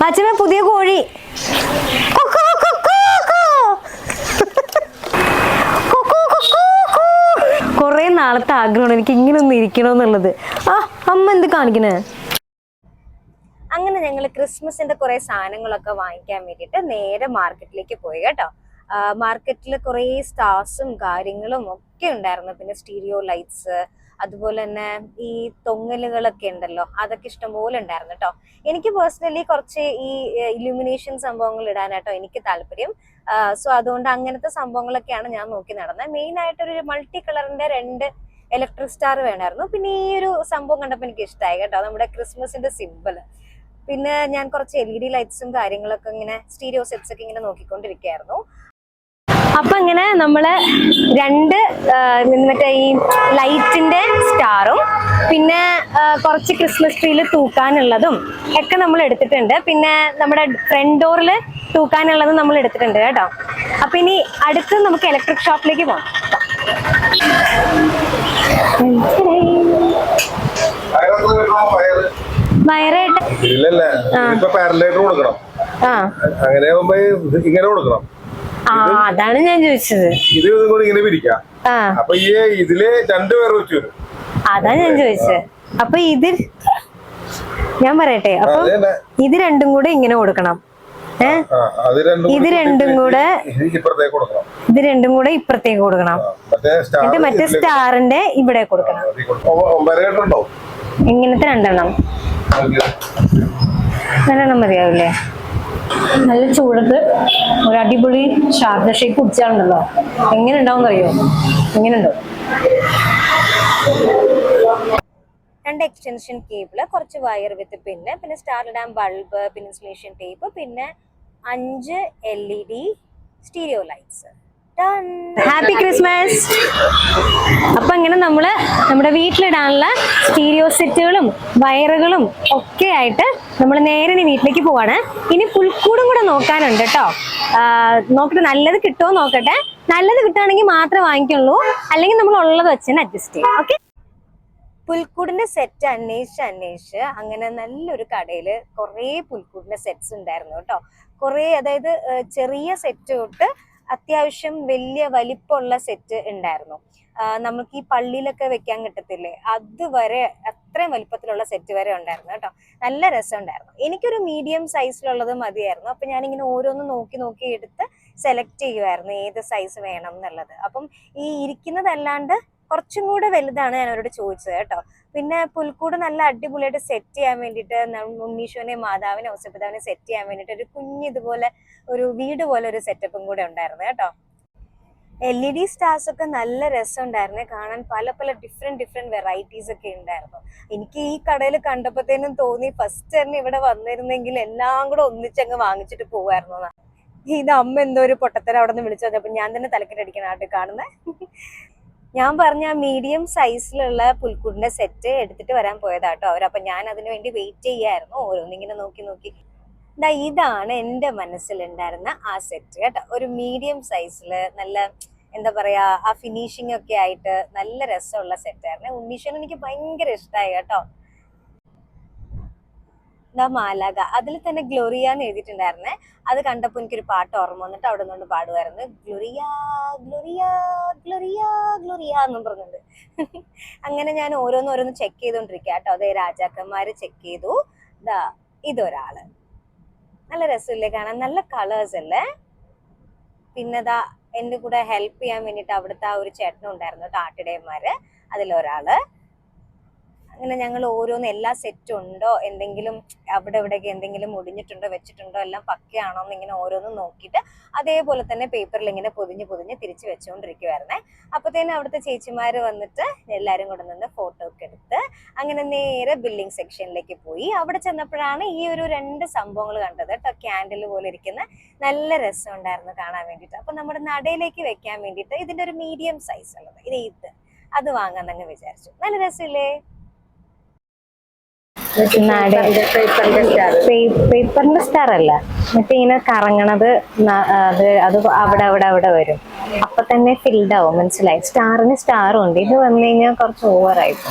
അച്ഛമ്മ പുതിയ കോഴി. കൊറേ നാളത്തെ ആഗ്രഹമാണ് എനിക്ക് ഇങ്ങനെ ഒന്ന് ഇരിക്കണമെന്നുള്ളത്. ആ അമ്മ എന്ത് കാണിക്കണേ? അങ്ങനെ ഞങ്ങൾ ക്രിസ്മസിന്റെ കുറെ സാധനങ്ങളൊക്കെ വാങ്ങിക്കാൻ വേണ്ടിയിട്ട് നേരെ മാർക്കറ്റിലേക്ക് പോയി കേട്ടോ. മാർക്കറ്റിൽ കുറെ സ്റ്റാർസും കാര്യങ്ങളും ഒക്കെ ഉണ്ടായിരുന്നു. പിന്നെ സ്റ്റീരിയോ ലൈറ്റ്സ്, അതുപോലെ തന്നെ ഈ തൊങ്ങലുകളൊക്കെ ഉണ്ടല്ലോ, അതൊക്കെ ഇഷ്ടംപോലെ ഉണ്ടായിരുന്നു കേട്ടോ. എനിക്ക് പേഴ്സണലി കുറച്ച് ഈ ഇലുമിനേഷൻ സംഭവങ്ങൾ ഇടാനായിട്ടോ എനിക്ക് താല്പര്യം. സോ അതുകൊണ്ട് അങ്ങനത്തെ സംഭവങ്ങളൊക്കെയാണ് ഞാൻ നോക്കി നടന്നത്. മെയിൻ ആയിട്ട് ഒരു മൾട്ടി കളറിന്റെ 2 ഇലക്ട്രിക് സ്റ്റാർ വേണമായിരുന്നു. പിന്നെ ഈ ഒരു സംഭവം കണ്ടപ്പോൾ എനിക്ക് ഇഷ്ടമായി കേട്ടോ, നമ്മുടെ ക്രിസ്മസിന്റെ സിമ്പിള്. പിന്നെ ഞാൻ കുറച്ച് LED ലൈറ്റ്സും കാര്യങ്ങളൊക്കെ ഇങ്ങനെ സ്റ്റീരിയോ സെറ്റ്സ് ഒക്കെ ഇങ്ങനെ നോക്കിക്കൊണ്ടിരിക്കുകയായിരുന്നു. അപ്പൊ ഇങ്ങനെ നമ്മള് 2 മറ്റേ ഈ ലൈറ്റിന്റെ സ്റ്റാറും പിന്നെ കുറച്ച് ക്രിസ്മസ് ട്രീയിൽ തൂക്കാനുള്ളതും ഒക്കെ നമ്മൾ എടുത്തിട്ടുണ്ട്. പിന്നെ നമ്മുടെ ഫ്രണ്ട് ഡോറിൽ തൂക്കാനുള്ളതും നമ്മൾ എടുത്തിട്ടുണ്ട് കേട്ടോ. അപ്പൊ ഇനി അടുത്ത് നമുക്ക് ഇലക്ട്രിക് ഷോപ്പിലേക്ക് പോകാം. വയറായിട്ട് അതാണ് ഞാൻ ചോദിച്ചത്. അതാ ഞാൻ ചോദിച്ചത്. അപ്പൊ ഞാൻ പറയട്ടെ, അപ്പൊ ഇത് രണ്ടും കൂടെ ഇങ്ങനെ കൊടുക്കണം. ഇത് രണ്ടും കൂടെ ഇപ്പുറത്തേക്ക് കൊടുക്കണം. എന്നിട്ട് മറ്റേ സ്റ്റാറിന്റെ ഇവിടെ കൊടുക്കണം. ഇങ്ങനത്തെ 2 നല്ലെണ്ണം മതിയാവില്ലേ? നല്ല ചൂടത്ത് ഒരു അടിപൊളി ഷാർജ ഷേക്ക് കുടിച്ചാലുണ്ടല്ലോ, എങ്ങനെ ഉണ്ടാവും അറിയോ? എങ്ങനെ ഉണ്ടാവും? 2 എക്സ്റ്റൻഷൻ കേബിള്, കുറച്ച് വയർ വിത്ത് പിന്ന്, പിന്നെ സ്റ്റാർ ഇടാൻ ബൾബ്, പിന്നെ ഇൻസുലേഷൻ ടേപ്പ്, പിന്നെ 5 LED stereo lights. Happy Christmas. അപ്പൊ ഇങ്ങനെ നമ്മള് നമ്മുടെ വീട്ടിലിടാനുള്ള സ്റ്റീരിയോ സെറ്റുകളും വയറുകളും ഒക്കെ ആയിട്ട് നമ്മൾ നേരെ വീട്ടിലേക്ക് പോവാണ്. ഇനി പുൽക്കൂടും കൂടെ നോക്കാനുണ്ട് കേട്ടോ. നോക്കട്ടെ, നല്ലത് കിട്ടുമോ നോക്കട്ടെ. നല്ലത് കിട്ടുകയാണെങ്കിൽ മാത്രമേ വാങ്ങിക്കുള്ളൂ, അല്ലെങ്കിൽ നമ്മൾ ഉള്ളത് വെച്ച് തന്നെ അഡ്ജസ്റ്റ് ചെയ്യും. ഓക്കെ. പുൽക്കൂടിന്റെ സെറ്റ് അന്വേഷിച്ച് അങ്ങനെ നല്ലൊരു കടയില് കുറെ പുൽക്കൂടിന്റെ സെറ്റ്സ് ഉണ്ടായിരുന്നു കേട്ടോ. കുറെ, അതായത് ചെറിയ സെറ്റ് തൊട്ട് അത്യാവശ്യം വലിയ വലിപ്പമുള്ള സെറ്റ് ഉണ്ടായിരുന്നു. നമുക്ക് ഈ പള്ളിയിലൊക്കെ വെക്കാൻ കിട്ടത്തില്ലേ, അതുവരെ അത്രയും വലിപ്പത്തിലുള്ള സെറ്റ് വരെ ഉണ്ടായിരുന്നു കേട്ടോ. നല്ല രസം ഉണ്ടായിരുന്നു. എനിക്കൊരു മീഡിയം സൈസിലുള്ളത് മതിയായിരുന്നു. അപ്പൊ ഞാനിങ്ങനെ ഓരോന്ന് നോക്കി എടുത്ത് സെലക്ട് ചെയ്യുമായിരുന്നു ഏത് സൈസ് വേണം എന്നുള്ളത്. അപ്പം ഈ ഇരിക്കുന്നതല്ലാണ്ട് കുറച്ചും കൂടെ വലുതാണ് ഞാൻ അവരോട് ചോദിച്ചത് കേട്ടോ. പിന്നെ പുൽക്കൂട് നല്ല അടിപൊളിയായിട്ട് സെറ്റ് ചെയ്യാൻ വേണ്ടിയിട്ട് ഉണ്ണീശോനെ മാതാവിനെ ഔസപിതാവിനെ സെറ്റ് ചെയ്യാൻ വേണ്ടിയിട്ട് ഒരു ഇതുപോലെ ഒരു വീട് പോലെ ഒരു സെറ്റപ്പും കൂടെ ഉണ്ടായിരുന്നു കേട്ടോ. LED സ്റ്റാർസ് ഒക്കെ നല്ല രസം ഉണ്ടായിരുന്നു കാണാൻ. പല ഡിഫറെന്റ് വെറൈറ്റീസ് ഒക്കെ ഉണ്ടായിരുന്നു. എനിക്ക് ഈ കടയിൽ കണ്ടപ്പോഴത്തേനും തോന്നി ഫസ്റ്റ് തന്നെ ഇവിടെ വന്നിരുന്നെങ്കിൽ എല്ലാം കൂടെ ഒന്നിച്ചങ്ങ് വാങ്ങിച്ചിട്ട് പോവായിരുന്നു. ഇത് അമ്മ എന്തോ ഒരു പൊട്ടത്തരം അവിടെ നിന്ന് വിളിച്ചു വന്നപ്പോ ഞാൻ തന്നെ തലക്കെട്ടടിക്കണായിട്ട് കാണുന്നത്. ഞാൻ പറഞ്ഞ മീഡിയം സൈസിലുള്ള പുൽക്കൂടിന്റെ സെറ്റ് എടുത്തിട്ട് വരാൻ പോയതാട്ടോ അവർ. അപ്പൊ ഞാൻ അതിനു വേണ്ടി വെയിറ്റ് ചെയ്യായിരുന്നു, ഓരോന്നിങ്ങനെ നോക്കി. ഇതാണ് എൻ്റെ മനസ്സിലുണ്ടായിരുന്ന ആ സെറ്റ് കേട്ടോ. ഒരു മീഡിയം സൈസില് നല്ല എന്താ പറയാ, ആ ഫിനിഷിംഗ് ഒക്കെ ആയിട്ട് നല്ല രസമുള്ള സെറ്റായിരുന്നു. ഉണ്ണീശോനെ എനിക്ക് ഭയങ്കര ഇഷ്ടമായി കേട്ടോ. മാലാക, അതിൽ തന്നെ ഗ്ലോറിയ എന്ന് എഴുതിയിട്ടുണ്ടായിരുന്നേ. അത് കണ്ടപ്പോൾ എനിക്കൊരു പാട്ട് ഓർമ്മ വന്നിട്ട് അവിടെ നിന്നുകൊണ്ട് പാടുമായിരുന്നു, ഗ്ലോറിയ ഗ്ലോറിയ ഗ്ലോറിയ ഗ്ലോറിയ എന്നും പറഞ്ഞുണ്ട്. അങ്ങനെ ഞാൻ ഓരോന്ന് ചെക്ക് ചെയ്തോണ്ടിരിക്കുക കേട്ടോ. അതേ രാജാക്കന്മാര് ചെക്ക് ചെയ്തു. ഇതൊരാള് നല്ല രസമില്ലേ കാണാൻ, നല്ല കളേഴ്സ് അല്ലേ. പിന്നെ എന്റെ കൂടെ ഹെൽപ്പ് ചെയ്യാൻ വേണ്ടിയിട്ട് അവിടുത്തെ ആ ഒരു ചേട്ടനും ഉണ്ടായിരുന്നു കേട്ടോ, ആട്ടിടയന്മാര്. അതിലൊരാള്. അങ്ങനെ ഞങ്ങൾ ഓരോന്ന് എല്ലാ സെറ്റും ഉണ്ടോ, എന്തെങ്കിലും അവിടെ ഇവിടെയൊക്കെ എന്തെങ്കിലും മുടിഞ്ഞിട്ടുണ്ടോ വെച്ചിട്ടുണ്ടോ എല്ലാം പക്കയാണോ എന്ന് ഇങ്ങനെ ഓരോന്നും നോക്കിയിട്ട് അതേപോലെ തന്നെ പേപ്പറിൽ ഇങ്ങനെ പൊതിഞ്ഞ് തിരിച്ചു വെച്ചുകൊണ്ടിരിക്കുവായിരുന്നേ. അപ്പത്തേനും അവിടുത്തെ ചേച്ചിമാര് വന്നിട്ട് എല്ലാവരും കൂടെ നിന്ന് ഫോട്ടോ ഒക്കെ എടുത്ത് അങ്ങനെ നേരെ ബില്ലിംഗ് സെക്ഷനിലേക്ക് പോയി. അവിടെ ചെന്നപ്പോഴാണ് ഈ ഒരു 2 സംഭവങ്ങൾ കണ്ടത് കേട്ടോ. ക്യാൻഡിൽ പോലെ ഇരിക്കുന്ന നല്ല രസം ഉണ്ടായിരുന്നു കാണാൻ വേണ്ടിയിട്ട്. അപ്പൊ നമ്മുടെ നടയിലേക്ക് വെക്കാൻ വേണ്ടിയിട്ട് ഇതിന്റെ ഒരു മീഡിയം സൈസ് ഉള്ളത് അത് വാങ്ങാന്നങ്ങ് വിചാരിച്ചു. നല്ല രസമില്ലേ? പേപ്പറിന്റെ സ്റ്റാർ അല്ല, മറ്റേ ഇങ്ങനെ കറങ്ങണത്. അത് അവിടെ വരും. അപ്പൊ തന്നെ ഫിൽഡ് ആവും, മനസ്സിലായി. സ്റ്റാറിന് സ്റ്റാറും ഉണ്ട്. ഇത് വന്നു കഴിഞ്ഞാൽ കുറച്ച് ഓവറായിപ്പോ.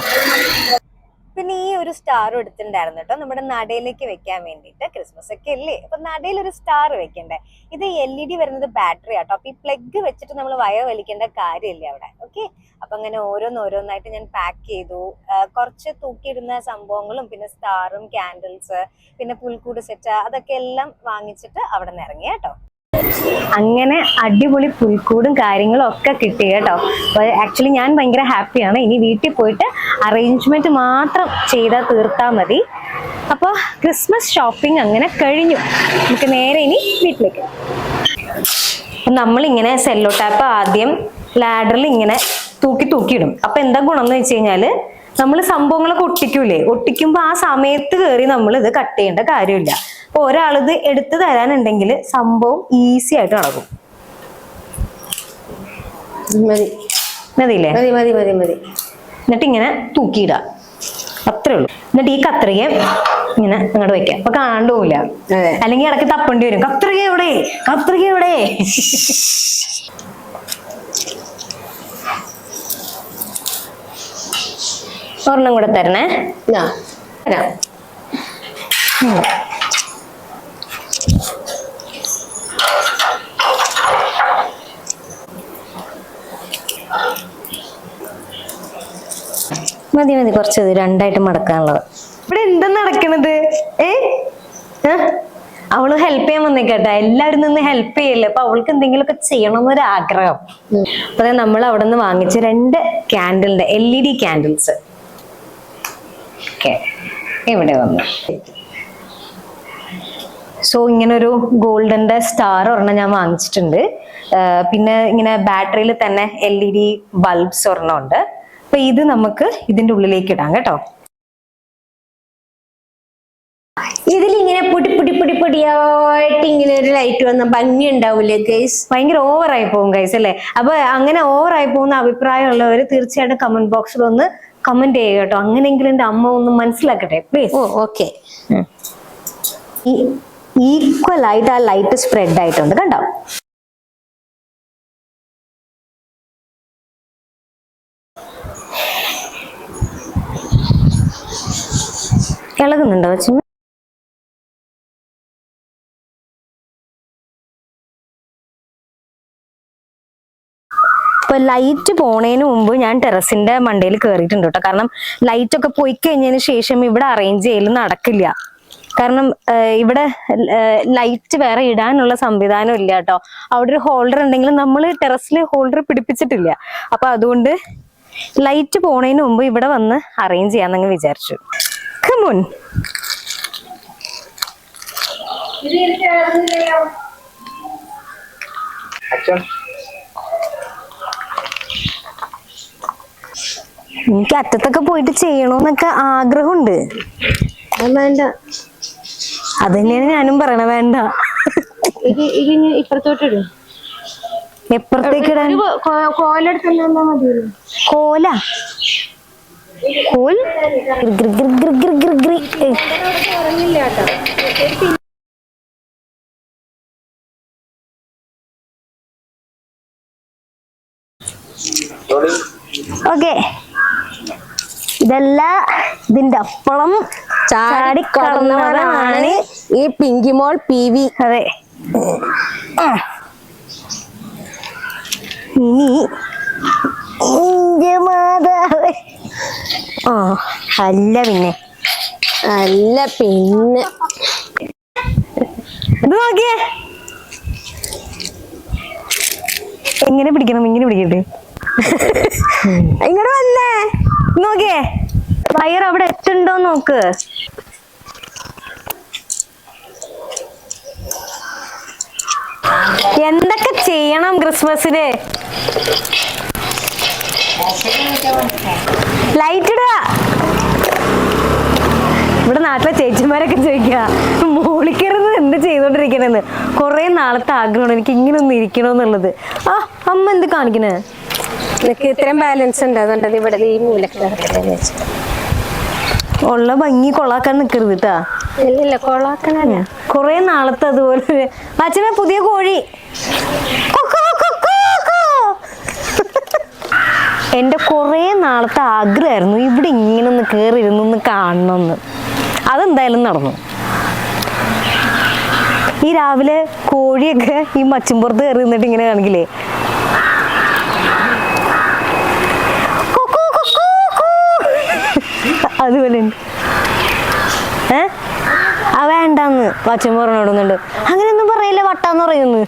പിന്നെ ഈ ഒരു സ്റ്റാർ എടുത്തിട്ടുണ്ടായിരുന്നു കേട്ടോ, നമ്മുടെ നടയിലേക്ക് വെക്കാൻ വേണ്ടിയിട്ട്. ക്രിസ്മസ് ഒക്കെ അല്ലേ, അപ്പൊ നടയിൽ ഒരു സ്റ്റാർ വെക്കണ്ടേ. ഇത് LED വരുന്നത് ബാറ്ററി ആട്ടോ. അപ്പൊ ഈ പ്ലഗ് വെച്ചിട്ട് നമ്മൾ വയർ വലിക്കേണ്ട കാര്യമില്ല അവിടെ. ഓക്കെ, അപ്പൊ അങ്ങനെ ഓരോന്നായിട്ട് ഞാൻ പാക്ക് ചെയ്തു. കുറച്ച് തൂക്കിയിടുന്ന സംഭവങ്ങളും പിന്നെ സ്റ്റാറും ക്യാൻഡിൽസ് പിന്നെ പുൽക്കൂട് സെറ്റ് അതൊക്കെ എല്ലാം വാങ്ങിച്ചിട്ട് അവിടെ നിന്ന് ഇറങ്ങി കേട്ടോ. അങ്ങനെ അടിപൊളി പുൽക്കൂടും കാര്യങ്ങളും ഒക്കെ കിട്ടി കേട്ടോ. ആക്ച്വലി ഞാൻ ഭയങ്കര ഹാപ്പിയാണ്. ഇനി വീട്ടിൽ പോയിട്ട് അറേഞ്ച്മെന്റ് മാത്രം ചെയ്താൽ തീർത്താൽ മതി. അപ്പോൾ ക്രിസ്മസ് ഷോപ്പിംഗ് അങ്ങനെ കഴിഞ്ഞു. നമുക്ക് നേരെ ഇനി വീട്ടിലേക്ക്. നമ്മളിങ്ങനെ സെല്ലോ ടാപ്പ് ആദ്യം ലാഡറിൽ ഇങ്ങനെ തൂക്കിയിടും. അപ്പൊ എന്താ ഗുണം എന്ന് വെച്ച് കഴിഞ്ഞാല് നമ്മൾ സംഭവങ്ങളൊക്കെ ഒട്ടിക്കുമ്പോ ആ സമയത്ത് കയറി നമ്മൾ ഇത് കട്ട് ചെയ്യേണ്ട കാര്യമില്ല. അപ്പൊ ഒരാളിത് എടുത്തു തരാനുണ്ടെങ്കിൽ സംഭവം ഈസി ആയിട്ട് നടക്കും. മതിയില്ലേ? എന്നിട്ട് ഇങ്ങനെ തൂക്കിയിടാം, അത്രേ ഉള്ളൂ. എന്നിട്ട് ഈ കത്രിക ഇങ്ങനെ അങ്ങോട്ട് വെക്കാം. അപ്പൊ കാണാണ്ട് പോവില്ല. അല്ലെങ്കിൽ ഇടയ്ക്ക് തപ്പേണ്ടി വരും. കത്രിക എവിടെ? ഒരെണ്ണം കൂടെ തരണേ. മതി കുറച്ച് രണ്ടായിട്ട് മടക്കാനുള്ളത്. ഇവിടെ എന്താ നടക്കണത്? അവള് ഹെൽപ്പ് ചെയ്യാൻ വന്നേക്കട്ടെ. എല്ലാവരും നിന്ന് ഹെൽപ്പ് ചെയ്യല്ലേ. അപ്പൊ അവൾക്ക് എന്തെങ്കിലുമൊക്കെ ചെയ്യണമെന്നൊരു ആഗ്രഹം. അപ്പൊ നമ്മൾ അവിടെ നിന്ന് വാങ്ങിച്ച 2 ക്യാൻഡിലിന്റെ LED ക്യാൻഡിൽസ് ഇവിടെ വന്നു. സോ ഇങ്ങനെ ഒരു ഗോൾഡന്റെ സ്റ്റാർ ഒരെണ്ണം ഞാൻ വാങ്ങിച്ചിട്ടുണ്ട്. പിന്നെ ഇങ്ങനെ ബാറ്ററിയിൽ തന്നെ LED ബൾബ്സ് ഒരെണ്ണം ഉണ്ട്. അപ്പൊ ഇത് നമുക്ക് ഇതിന്റെ ഉള്ളിലേക്ക് ഇടാം കേട്ടോ. ഇതിലിങ്ങനെ പൊടിയായിട്ട് ഇങ്ങനെ ഒരു ലൈറ്റ് വന്ന ഭംഗി ഉണ്ടാവൂലേ ഗൈസ്? ഭയങ്കര ഓവറായി പോകും ഗൈസ് അല്ലേ? അപ്പൊ അങ്ങനെ ഓവറായി പോകുന്ന അഭിപ്രായമുള്ളവർ തീർച്ചയായിട്ടും കമന്റ് ബോക്സിൽ ഒന്ന് കമന്റ് ചെയ്യുക കേട്ടോ. അങ്ങനെയെങ്കിലും എന്റെ അമ്മ ഒന്ന് മനസ്സിലാക്കട്ടെ പ്ലീസ്. ഓക്കെ. ഈക്വൽ ആയിട്ട് ആ ലൈറ്റ് സ്പ്രെഡ് ആയിട്ടുണ്ട് കണ്ടോ. ഇളകുന്നുണ്ടോ വെച്ചു? ഇപ്പൊ ലൈറ്റ് പോണതിന് മുമ്പ് ഞാൻ ടെറസിന്റെ മണ്ടയിൽ കയറിയിട്ടുണ്ട് കേട്ടോ. കാരണം ലൈറ്റ് ഒക്കെ പോയി കഴിഞ്ഞതിന് ശേഷം ഇവിടെ അറേഞ്ച് ചെയ്യലും നടക്കില്ല. കാരണം ഇവിടെ ലൈറ്റ് വേറെ ഇടാനുള്ള സംവിധാനം ഇല്ല കേട്ടോ. അവിടെ ഒരു ഹോൾഡർ ഉണ്ടെങ്കിലും നമ്മൾ ടെറസിൽ ഹോൾഡർ പിടിപ്പിച്ചിട്ടില്ല. അപ്പൊ അതുകൊണ്ട് ലൈറ്റ് പോണതിന് മുമ്പ് ഇവിടെ വന്ന് അറേഞ്ച് ചെയ്യാന്നങ്ങ് വിചാരിച്ചു. കമോൺ. എനിക്ക് അറ്റത്തൊക്കെ പോയിട്ട് ചെയ്യണോന്നൊക്കെ ആഗ്രഹമുണ്ട്. വേണ്ട, അത് തന്നെയാണ് ഞാനും പറയണ. വേണ്ട, ഇപ്പുറത്തോട്ടിടും. എപ്പുറത്തേക്ക് ഇടാൻ? കോലെടുത്തല്ലാ മതി. കോല കോൽ ഓക്കെ. ഇതല്ല, ഇതിന്റെ അപ്പുറം ചാടിക്കടന്നവനാണ് ഈ പിങ്കിമോൾ PV. അതെ. ഇനി മാതാവ്. അല്ല പിന്നെ ഇത് നോക്കിയേ, എങ്ങനെ പിടിക്കണം? ഇങ്ങനെ പിടിക്കട്ടെ. ഇങ്ങോട്ട് വന്നേ, നോക്കിയേ വയർ അവിടെ എത്തുണ്ടോ നോക്ക്. എന്തൊക്കെ ചെയ്യണം ക്രിസ്മസിന്? ലൈറ്റ് ഇടുക. ഇവിടെ നാട്ടിലെ ചേച്ചിമാരൊക്കെ ചോദിക്കുക മോളിക്കരുന്ന് എന്ത് ചെയ്തോണ്ടിരിക്കണെന്ന്. കുറെ നാളത്തെ ആഗ്രഹമാണ് എനിക്ക് ഇങ്ങനെ ഒന്ന് ഇരിക്കണോന്നുള്ളത്. ആ അമ്മ എന്ത് കാണിക്കണേ? ഇത്രയും ബാലൻസ് ഉണ്ട് ഇവിടെ ഈ മൂലക്ക് ഉള്ള ഭംഗി കൊള്ളാക്കാൻ നിക്കരുത് കേട്ടാ. ഇല്ല, കൊള്ളാക്കണല്ല. കുറെ നാളത്തെ അതുപോലെ. അച്ഛനെ പുതിയ കോഴി. എൻ്റെ കുറേ നാളത്തെ ആഗ്രഹമായിരുന്നു ഇവിടെ ഇങ്ങനെ ഒന്ന് കയറി ഇരുന്നൊന്ന് കാണണമെന്ന്. അതെന്തായാലും നടന്നു. ഈ രാവിലെ കോഴിയൊക്കെ ഈ മച്ചുംപുറത്ത് കയറി നിന്നിട്ട് ഇങ്ങനെ കാണിക്കില്ലേ, അതുപോലെ ഉണ്ട്. വേണ്ടാന്ന് മച്ചും പറഞ്ഞോടുന്നുണ്ട്. അങ്ങനെയൊന്നും പറയില്ല, വട്ടാന്ന് പറയുന്നു.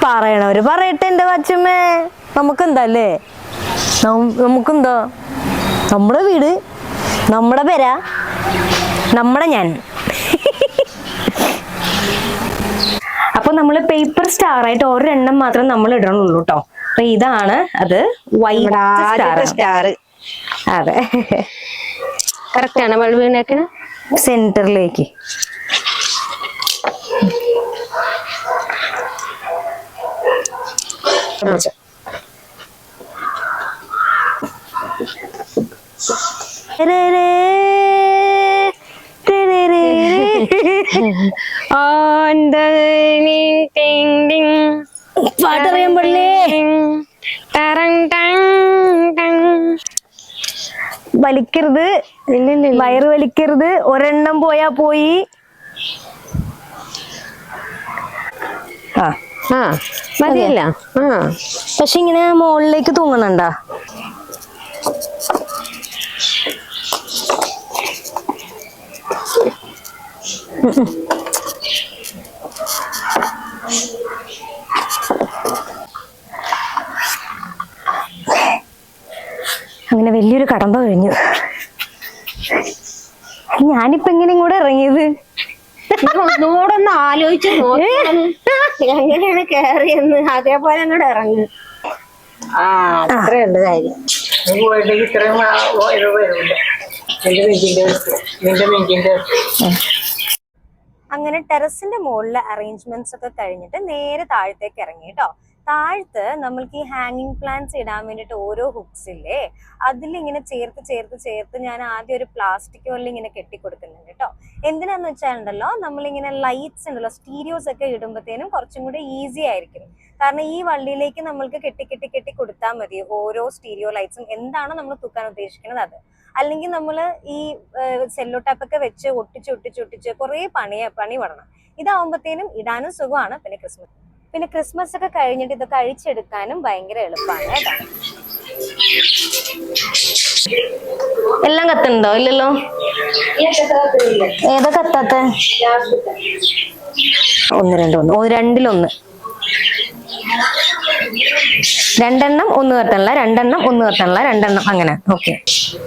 പറയണവര് പറയട്ടെ എന്റെ വച്ചമ്മേ, നമുക്കെന്താ അല്ലേ, നമുക്കെന്താ, നമ്മുടെ വീട്, നമ്മുടെ പെര, നമ്മുടെ ഞാൻ. അപ്പൊ നമ്മള് പേപ്പർ സ്റ്റാർ ആയിട്ട് ഒരെണ്ണം മാത്രം നമ്മൾ ഇടണുള്ളൂ കേട്ടോ. അപ്പൊ ഇതാണ് അത്, വൈറ്റ് സ്റ്റാർ. അതെ, കറക്റ്റ് ആണ്. ബൾബ് വീണേക്കണ സെന്ററിലേക്ക്. പാട്ടറിയാൻ പാടില്ലേ? വലിക്കരുത്, വയറ് വലിക്കരുത്. ഒരെണ്ണം പോയാ പോയി. മതിയല്ല. പക്ഷെ ഇങ്ങനെ മുകളിലേക്ക് തൂങ്ങണണ്ടാ. അങ്ങനെ വലിയൊരു കടമ്പ കഴിഞ്ഞു. ഞാനിപ്പോ എങ്ങനെ ഇങ്ങോട്ട് ഇറങ്ങിയത്? ഒന്നുകൂടൊന്ന് ആലോചിച്ച് എങ്ങനെയാണ് കേറിയെന്ന്, അതേപോലെ അങ്ങോട്ട് ഇറങ്ങി. അത്രയുണ്ട് കാര്യം. അങ്ങനെ ടെറസിന്റെ മുകളിലെ അറേഞ്ച്മെന്റ്സ് ഒക്കെ കഴിഞ്ഞിട്ട് നേരെ താഴത്തേക്ക് ഇറങ്ങി കേട്ടോ. താഴത്ത് നമ്മൾക്ക് ഈ ഹാങ്ങിങ് പ്ലാന്റ്സ് ഇടാൻ വേണ്ടിയിട്ട് ഓരോ ഹുക്സ് ഇല്ലേ, അതിലിങ്ങനെ ചേർത്ത് ഞാൻ ആദ്യം ഒരു പ്ലാസ്റ്റിക് വള്ളി ഇങ്ങനെ കെട്ടിക്കൊടുക്കുന്നുണ്ട് കേട്ടോ. എന്തിനാന്ന് വെച്ചാലുണ്ടല്ലോ, നമ്മളിങ്ങനെ ലൈറ്റ്സ് ഉണ്ടല്ലോ, സ്റ്റീരിയോസ് ഒക്കെ ഇടുമ്പോഴത്തേനും കുറച്ചും കൂടെ ഈസി ആയിരിക്കും. കാരണം ഈ വള്ളിയിലേക്ക് നമ്മൾക്ക് കെട്ടി കൊടുത്താൽ മതി ഓരോ സ്റ്റീരിയോ ലൈറ്റ്സും എന്താണോ നമ്മൾ തൂക്കാൻ ഉദ്ദേശിക്കുന്നത് അത്. അല്ലെങ്കിൽ നമ്മൾ ഈ സെല്ലോ ടാപ്പൊക്കെ വെച്ച് ഒട്ടിച്ച് കുറേ പണി പടണം. ഇതാവുമ്പോഴത്തേനും ഇടാനും സുഖമാണ്. പിന്നെ ക്രിസ്മസ് ഒക്കെ കഴിഞ്ഞിട്ട് ഇതൊക്കെ അഴിച്ചെടുക്കാനും ഭയങ്കര എളുപ്പമാണ് കേട്ടോ. എല്ലാം കത്തുന്നുണ്ടോ? ഇല്ലല്ലോ. ഏതാ കത്താത്ത? രണ്ടിലൊന്ന്. രണ്ടെണ്ണം ഒന്ന് കത്തണില്ല, രണ്ടെണ്ണം അങ്ങനെ. ഓക്കെ.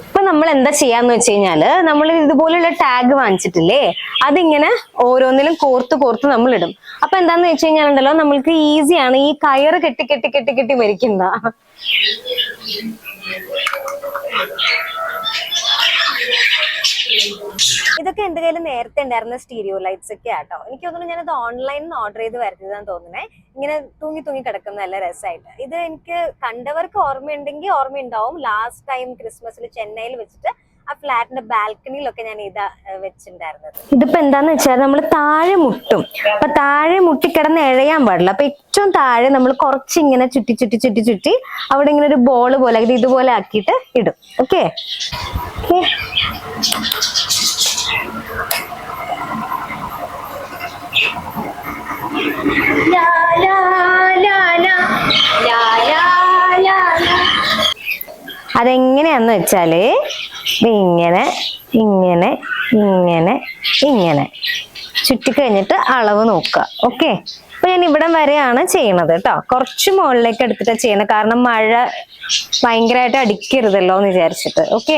ഇപ്പൊ നമ്മൾ എന്താ ചെയ്യാന്ന് വെച്ച് കഴിഞ്ഞാല്, നമ്മൾ ഇതുപോലുള്ള ടാഗ് വാങ്ങിച്ചിട്ടില്ലേ, അതിങ്ങനെ ഓരോന്നിലും കോർത്ത് നമ്മൾ ഇടും. അപ്പൊ എന്താന്ന് വെച്ച് കഴിഞ്ഞാലുണ്ടല്ലോ, നമ്മൾക്ക് ഈസിയാണ്. ഈ കയറ് കെട്ടി മരിക്കുന്ന. ഇതൊക്കെ എന്റെ കയ്യിൽ നേരത്തെ ഉണ്ടായിരുന്ന സ്റ്റീരിയോ ലൈറ്റ്സ് ഒക്കെ ആട്ടോ. എനിക്ക് തോന്നുന്നു ഞാനത് ഓൺലൈനിൽ നിന്ന് ഓർഡർ ചെയ്ത് വരുന്നതാന്ന് തോന്നുന്നേ. ഇങ്ങനെ തൂങ്ങി കിടക്കുന്ന നല്ല രസമായിട്ട്. ഇത് എനിക്ക് കണ്ടവർക്ക് ഓർമ്മയുണ്ടെങ്കിൽ ഓർമ്മയുണ്ടാവും. ലാസ്റ്റ് ടൈം ക്രിസ്മസിൽ ചെന്നൈയിൽ വെച്ചിട്ട് ആ ഫ്ലാറ്റിന്റെ ബാൽക്കണിയിലൊക്കെ ഞാൻ ഇതാ വെച്ചിട്ടുണ്ടായിരുന്നത്. ഇതിപ്പോ എന്താന്ന് വെച്ചാൽ നമ്മൾ താഴെ മുട്ടും. അപ്പൊ താഴെ മുട്ടിക്കിടന്ന് എഴയാൻ പാടില്ല. അപ്പൊ ഏറ്റവും താഴെ നമ്മൾ കുറച്ചിങ്ങനെ ചുറ്റി അവിടെ ഇങ്ങനെ ഒരു ബോൾ പോലെ ഇതുപോലെ ആക്കിയിട്ട് ഇടും. ഓക്കെ. അതെങ്ങനെയാന്ന് വെച്ചാല് ഇങ്ങനെ ചുറ്റിക്കഴിഞ്ഞിട്ട് അളവ് നോക്കുക. ഓക്കെ. അപ്പൊ ഞാൻ ഇവിടം വരെയാണ് ചെയ്യണത് കേട്ടോ. കുറച്ച് മുകളിലേക്ക് എടുത്തിട്ടാണ് ചെയ്യണത്, കാരണം മഴ ഭയങ്കരമായിട്ട് അടിക്കരുതല്ലോ എന്ന് വിചാരിച്ചിട്ട്. ഓക്കെ.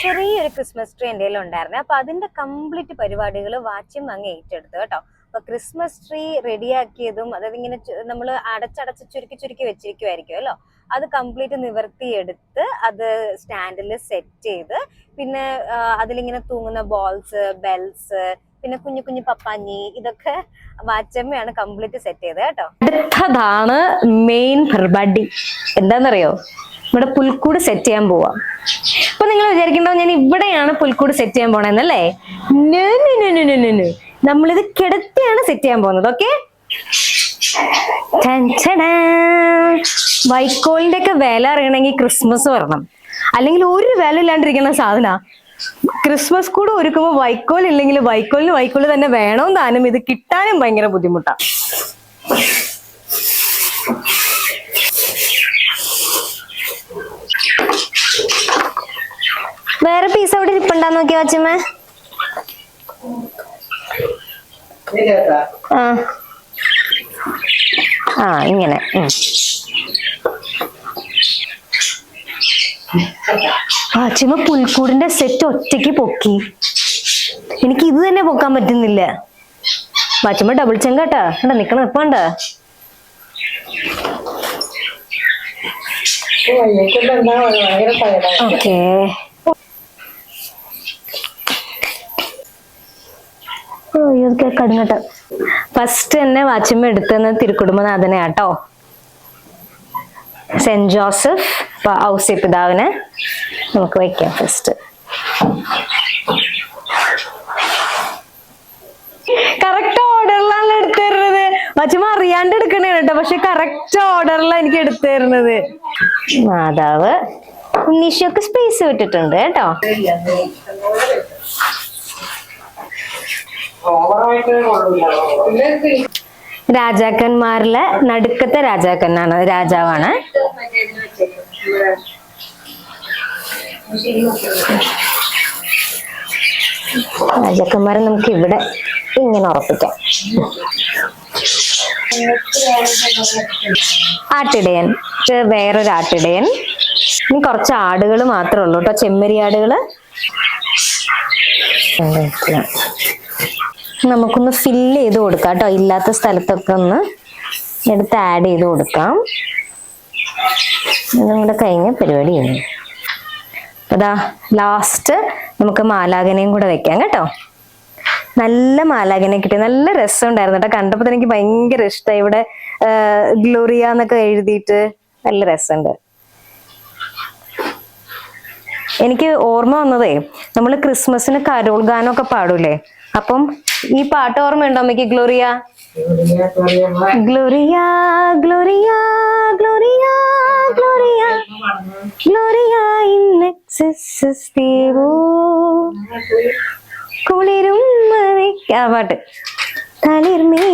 ചെറിയൊരു ക്രിസ്മസ് ട്രീ എൻ്റെ കയ്യിൽ ഉണ്ടായിരുന്നു. അപ്പൊ അതിന്റെ കംപ്ലീറ്റ് പരിപാടികൾ വാച്ചും അങ്ങ് ഏറ്റെടുത്തു കേട്ടോ. അപ്പൊ ക്രിസ്മസ് ട്രീ റെഡിയാക്കിയതും, അതായത് ഇങ്ങനെ നമ്മൾ അടച്ചടച്ച് ചുരുക്കി വെച്ചിരിക്കുമായിരിക്കുമല്ലോ, അത് കംപ്ലീറ്റ് നിവർത്തിയെടുത്ത് അത് സ്റ്റാൻഡിൽ സെറ്റ് ചെയ്ത്, പിന്നെ അതിലിങ്ങനെ തൂങ്ങുന്ന ബോൾസ്, ബെൽസ്, പിന്നെ കുഞ്ഞു പപ്പാഞ്ഞി, ഇതൊക്കെ വാച്ചമ്മയാണ് കംപ്ലീറ്റ് സെറ്റ് ചെയ്തത് കേട്ടോ. അടുത്തതാണ് മെയിൻ പരിപാടി. എന്താണെന്നറിയോ? ഇവിടെ പുൽക്കൂട് സെറ്റ് ചെയ്യാൻ പോവാം. അപ്പൊ നിങ്ങൾ വിചാരിക്കണ്ടോ ഞാൻ ഇവിടെയാണ് പുൽക്കൂട് സെറ്റ് ചെയ്യാൻ പോണെന്നല്ലേ? നമ്മളിത് കിടത്തിയാണ് സെറ്റ് ചെയ്യാൻ പോകുന്നത്. ഓക്കെ. വൈക്കോലിന്റെ ഒക്കെ വില അറിയണമെങ്കിൽ ക്രിസ്മസ് വരണം, അല്ലെങ്കിൽ ഒരു വില ഇല്ലാണ്ടിരിക്കുന്ന സാധന. ക്രിസ്മസ് കൂടെ ഒരുക്കുമ്പോൾ വൈക്കോൽ ഇല്ലെങ്കിൽ വൈക്കോലിന് വൈക്കോൽ തന്നെ വേണം താനും. ഇത് കിട്ടാനും ഭയങ്കര ബുദ്ധിമുട്ടാ. വേറെ പീസ് അവിടെ ഇരിപ്പുണ്ടാന്ന് നോക്കിയാ വച്ചമ്മേ. ഇങ്ങനെ പാച്ചിമ പുൽക്കൂടിന്റെ സെറ്റ് ഒറ്റയ്ക്ക് പൊക്കി. എനിക്ക് ഇത് തന്നെ പൊക്കാൻ പറ്റുന്നില്ല. പാച്ചിമ ഡബിൾ ചെങ്കാട്ടാ കണ്ട നിക്കണ നിപ്പണ്ട. ഓക്കേ, ഇതൊക്കെ കടുങ്ങട്ട. ഫസ്റ്റ് തന്നെ വാച്ചിമ്മ എടുത്തുന്ന തിരുക്കുടുംബനാഥനെ ആട്ടോ. സെന്റ് ജോസഫ് ഔസ്യപിതാവിനെ നമുക്ക് വയ്ക്കാം ഫസ്റ്റ്. കറക്റ്റ് ഓർഡറിലാണ് എടുത്തു തരുന്നത്. വാച്ചിമ്മ അറിയാണ്ട് എടുക്കണേ കേട്ടോ, പക്ഷെ കറക്റ്റ് ഓർഡറിലാണ് എനിക്ക് എടുത്തു തരുന്നത്. മാതാവ് ഉണ്ണീശോക്ക് സ്പേസ് വിട്ടിട്ടുണ്ട് കേട്ടോ. രാജാക്കന്മാരിലെ നടുക്കത്തെ രാജാവാണ്. രാജാക്കന്മാരെ നമുക്ക് ഇവിടെ ഇങ്ങനെ ഉറപ്പിക്കാം. ആട്ടിടയൻ, വേറൊരു ആട്ടിടയൻ. ഇനി കുറച്ച് ആടുകൾ മാത്രമേ ഉള്ളൂ കേട്ടോ, ചെമ്മരി ആടുകള്. നമുക്കൊന്ന് ഫില്ല് ചെയ്ത് കൊടുക്കാം കേട്ടോ, ഇല്ലാത്ത സ്ഥലത്തൊക്കെ ഒന്ന് എടുത്ത് ആഡ് ചെയ്ത് കൊടുക്കാം. ഇതും കൂടെ കഴിഞ്ഞ പരിപാടി കഴിഞ്ഞു. അതാ ലാസ്റ്റ് നമുക്ക് മാലാഖനെയും കൂടെ വെക്കാം കേട്ടോ. നല്ല മാലാഖനെ കിട്ടി, നല്ല രസം ഉണ്ടായിരുന്നു കേട്ടോ. കണ്ടപ്പോൾ എനിക്ക് ഭയങ്കര ഇഷ്ടമായി. ഇവിടെ ഗ്ലോറിയ എന്നൊക്കെ എഴുതിയിട്ട് നല്ല രസമുണ്ട്. എനിക്ക് ഓർമ്മ വന്നതേ, നമ്മൾ ക്രിസ്മസിന് കരോൾ ഗാനമൊക്കെ പാടൂലേ, അപ്പം ഈ പാട്ട് ഓർമ്മയുണ്ടോ അമ്മയ്ക്ക്? Gloria Gloria Gloria Gloria Gloria Gloria ഇൻ എക്സസ് ദേവോ കുളിരും ആ പാട്ട്. തളിർമേനിയെപ്പോഴും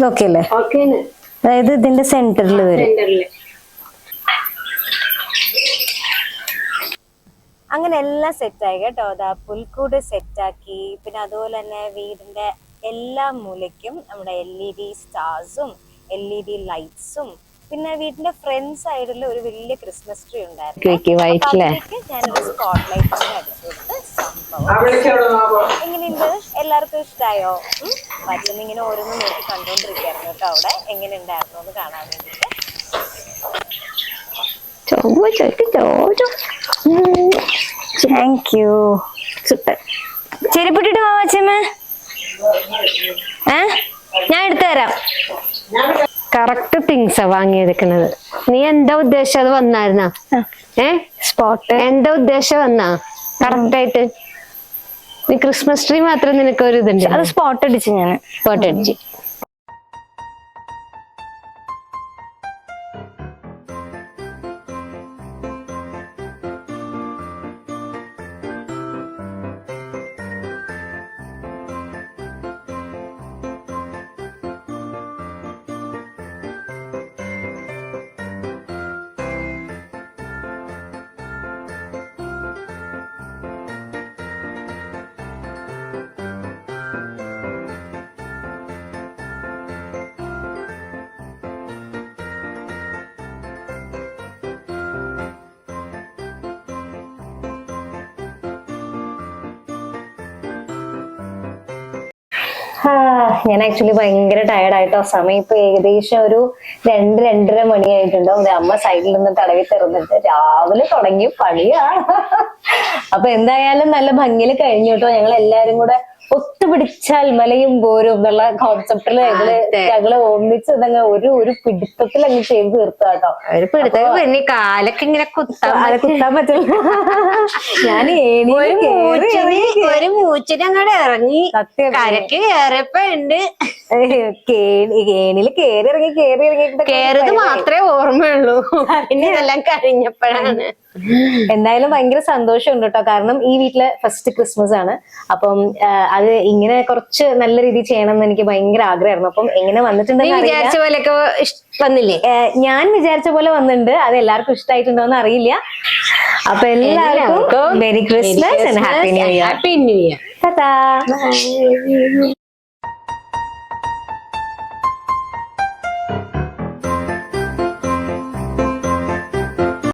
ഓക്കെ അല്ലേ? അതായത് ഇതിന്റെ സെന്ററിൽ വരും. അങ്ങനെ എല്ലാം സെറ്റായി കേട്ടോ. അതാ പുൽക്കൂട് സെറ്റാക്കി. പിന്നെ അതുപോലെ തന്നെ വീടിന്റെ എല്ലാ മൂലയ്ക്കും നമ്മുടെ LED സ്റ്റാർസും LED ലൈറ്റ്സും, പിന്നെ വീടിന്റെ ഫ്രണ്ട് സൈഡിൽ ഒരു വലിയ ക്രിസ്മസ് ട്രീ ഉണ്ടായിരുന്നു. ഞാനൊരു സ്പോട്ട് ലൈറ്റ് അടിച്ചു കൊടുത്ത് സംഭവം. എങ്ങനെയുണ്ട്? എല്ലാവർക്കും ഇഷ്ടമായോ? മറ്റൊന്ന് ഇങ്ങനെ ഓരോന്നും നോക്കി കണ്ടോണ്ടിരിക്കായിരുന്നു കേട്ടോ അവിടെ. എങ്ങനെ ഉണ്ടായിരുന്നു എന്ന് കാണാൻ വേണ്ടിട്ട്. Thank you. സൂപ്പർ. ചെരുപ്പിട്ടിട്ട് വാച്ചമ്മേ. ഞാൻ എടുത്തു തരാം. കറക്റ്റ് തിങ്സാ വാങ്ങിയെടുക്കണത്. നീ എന്താ ഉദ്ദേശം? അത് വന്നായിരുന്നാ? സ്പോട്ട് എന്താ ഉദ്ദേശം വന്നാ കറക്റ്റ് ആയിട്ട്? നീ ക്രിസ്മസ് ട്രീ മാത്രം നിനക്ക് ഒരു ഇതുണ്ട്. അത് സ്പോട്ട് അടിച്ചു. ഞാൻ സ്പോട്ട് അടിച്ച് ഞാൻ ആക്ച്വലി ഭയങ്കര ടയർഡായിട്ടോ. സമയം ഇപ്പൊ ഏകദേശം ഒരു 2-2:30 മണിയായിട്ടുണ്ടോ. അമ്മ സൈഡിൽ നിന്ന് തടവി തരുന്നുണ്ട്. രാവിലെ തുടങ്ങിയ പണിയാ. അപ്പൊ എന്തായാലും നല്ല ഭംഗിയിൽ കഴിഞ്ഞു കേട്ടോ. ഞങ്ങൾ എല്ലാരും കൂടെ ഒത്തുപിടിച്ചാൽ മലയും പോരും എന്നുള്ള കോൺസെപ്റ്റില് ഞങ്ങള് ഒന്നിച്ച് ഇതങ്ങ് ഒരു പിടുത്തത്തിൽ അങ്ങ് ചെയ്ത് തീർത്തു കേട്ടോ. ഒരു പിടുത്തം പിന്നെ കാലൊക്കെ ഇങ്ങനെ കുത്താൻ പറ്റില്ല. ഞാൻ ഒരു മൂച്ചിന് അങ്ങോട്ട് ഇറങ്ങി സത്യം കരക്ക് കേറിയപ്പോ ഉണ്ട്. ഏണില് കേറി ഇറങ്ങിട്ട് കേറിയത് മാത്രമേ ഓർമ്മയുള്ളൂ. പിന്നെ ഇതെല്ലാം കഴിഞ്ഞപ്പോഴാണ്. എന്തായാലും ഭയങ്കര സന്തോഷമുണ്ട് കേട്ടോ. കാരണം ഈ വീട്ടിലെ ഫസ്റ്റ് ക്രിസ്മസ് ആണ്. അപ്പം അത് ഇങ്ങനെ കുറച്ച് നല്ല രീതിയിൽ ചെയ്യണം എന്ന് എനിക്ക് ഭയങ്കര ആഗ്രഹമായിരുന്നു. അപ്പം എങ്ങനെ വന്നിട്ടുണ്ടെന്ന് വിചാരിച്ച പോലെയൊക്കെ വന്നില്ലേ? ഞാൻ വിചാരിച്ച പോലെ വന്നിട്ടുണ്ട്. അത് എല്ലാവർക്കും ഇഷ്ടമായിട്ടുണ്ടോന്ന് അറിയില്ല. അപ്പൊ എല്ലാവർക്കും merry Christmas and happy new year. Happy new year. Tata.